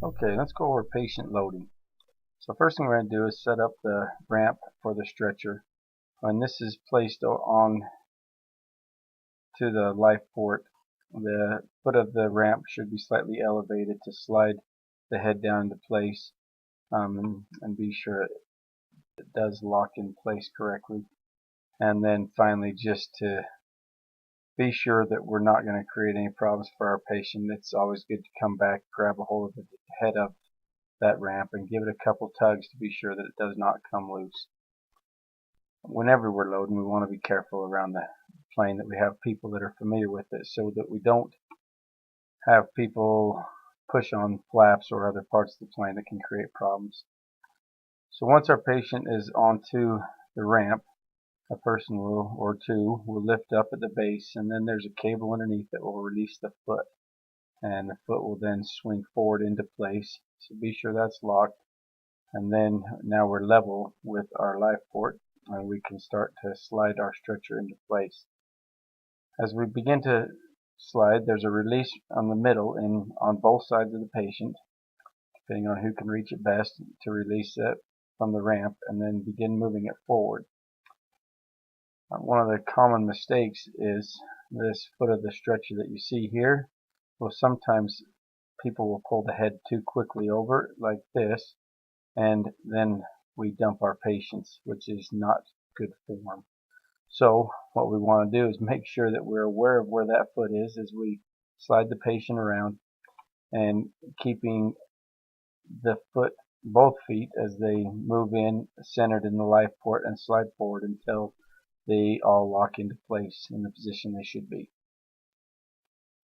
Okay, let's go over patient loading. So first thing we're going to do is set up the ramp for the stretcher. When this is placed on to the life port, the foot of the ramp should be slightly elevated to slide the head down into place, and be sure it does lock in place correctly. And then finally, just to be sure that we're not going to create any problems for our patient, it's always good to come back, grab a hold of the head of that ramp and give it a couple tugs to be sure that it does not come loose. Whenever we're loading, we want to be careful around the plane that we have people that are familiar with it, so that we don't have people push on flaps or other parts of the plane that can create problems. So once our patient is onto the ramp, a person will, or two, will lift up at the base, and then there's a cable underneath that will release the foot, and the foot will then swing forward into place. So be sure that's locked. And then now we're level with our life port, and we can start to slide our stretcher into place. As we begin to slide, there's a release on the middle and on both sides of the patient, depending on who can reach it best, to release it from the ramp and then begin moving it forward. One of the common mistakes is this foot of the stretcher that you see here. Well, sometimes people will pull the head too quickly over like this, and then we dump our patients, which is not good form. So what we want to do is make sure that we're aware of where that foot is as we slide the patient around, and keeping the foot, both feet, as they move in, centered in the life port and slide forward until they all lock into place in the position they should be.